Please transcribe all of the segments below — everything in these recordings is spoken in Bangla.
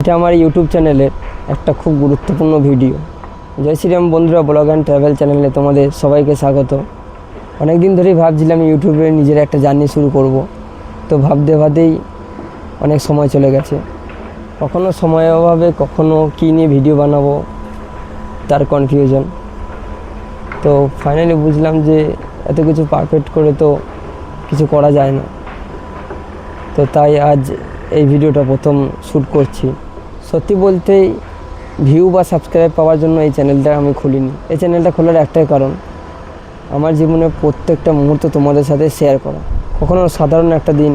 এটা আমার ইউটিউব চ্যানেলের একটা খুব গুরুত্বপূর্ণ ভিডিও। জয় শ্রীরাম বন্ধুরা, ব্লগ অ্যান্ড ট্রাভেল চ্যানেলে তোমাদের সবাইকে স্বাগত। অনেক দিন ধরেই ভাবছিলাম ইউটিউবে নিজের একটা জার্নি শুরু করব, তো ভাবতে ভাবতেই অনেক সময় চলে গেছে। কখনো সময়ের অভাবে, কখনো কী নিয়ে ভিডিও বানাবো তার কনফিউশন। তো ফাইনালি বুঝলাম যে এত কিছু পারফেক্ট করে তো কিছু করা যায় না। তো তাই আজ এই ভিডিওটা প্রথম শ্যুট করছি। সত্যি বলতেই ভিউ বা সাবস্ক্রাইব পাওয়ার জন্য এই চ্যানেলটা আমি খুলিনি। এই চ্যানেলটা খোলার একটাই কারণ, আমার জীবনে প্রত্যেকটা মুহূর্ত তোমাদের সাথে শেয়ার করা। কখনো সাধারণ একটা দিন,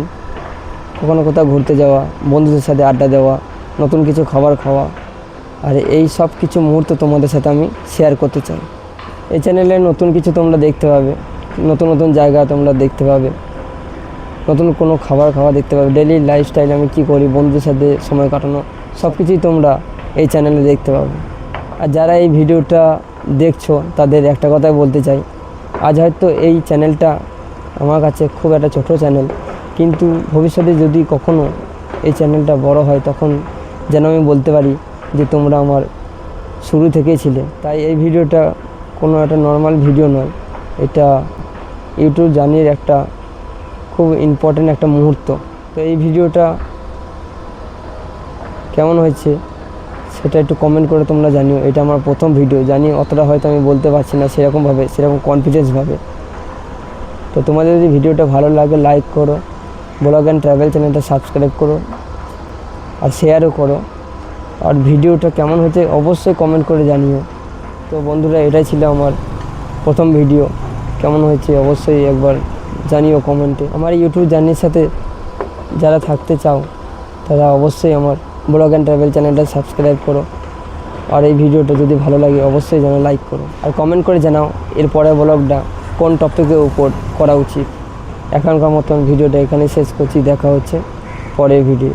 কখনো কোথাও ঘুরতে যাওয়া, বন্ধুদের সাথে আড্ডা দেওয়া, নতুন কিছু খাবার খাওয়া, আর এই সব কিছু মুহূর্ত তোমাদের সাথে আমি শেয়ার করতে চাই। এই চ্যানেলে নতুন কিছু তোমরা দেখতে পাবে, নতুন নতুন জায়গা তোমরা দেখতে পাবে, নতুন কোনো খাবার খাওয়া দেখতে পাবে, ডেইলি লাইফস্টাইল আমি কী করি, বন্ধুদের সাথে সময় কাটানো, সব কিছুই তোমরা এই চ্যানেলে দেখতে পাবে। আর যারা এই ভিডিওটা দেখছো তাদের একটা কথাই বলতে চাই, আজ হয়তো এই চ্যানেলটা আমার কাছে খুব একটা ছোট চ্যানেল, কিন্তু ভবিষ্যতে যদি কখনো এই চ্যানেলটা বড় হয় তখন যেন আমি বলতে পারি যে তোমরা আমার শুরু থেকেই ছিলে। তাই এই ভিডিওটা কোনো একটা নর্মাল ভিডিও নয়, এটা ইউটিউব জার্নির একটা খুব ইম্পর্ট্যান্ট একটা মুহূর্ত। তো এই ভিডিওটা কেমন হয়েছে সেটা একটু কমেন্ট করে তোমরা জানিও। এটা আমার প্রথম ভিডিও, জানি অতটা হয়তো আমি বলতে পারছি না সেরকম কনফিডেন্সভাবে। তো তোমাদের যদি ভিডিওটা ভালো লাগে লাইক করো, ব্লগ অ্যান্ড ট্রাভেল চ্যানেলটা সাবস্ক্রাইব করো আর শেয়ারও করো। আর ভিডিওটা কেমন হয়েছে অবশ্যই কমেন্ট করে জানিও। তো বন্ধুরা, এটাই ছিল আমার প্রথম ভিডিও। কেমন হয়েছে অবশ্যই একবার জানিও কমেন্টে। আমার ইউটিউব জার্নির সাথে যারা থাকতে চাও তারা অবশ্যই আমার ব্লগ অ্যান্ড ট্রাভেল চ্যানেলটা সাবস্ক্রাইব করো। আর এই ভিডিওটা যদি ভালো লাগে অবশ্যই যেন লাইক করো, আর কমেন্ট করে জানাও এর পরের ব্লগটা কোন টপিকের উপর করা উচিত। এখনকার মতন ভিডিওটা এখানে শেষ করছি, দেখা হচ্ছে পরের ভিডিও।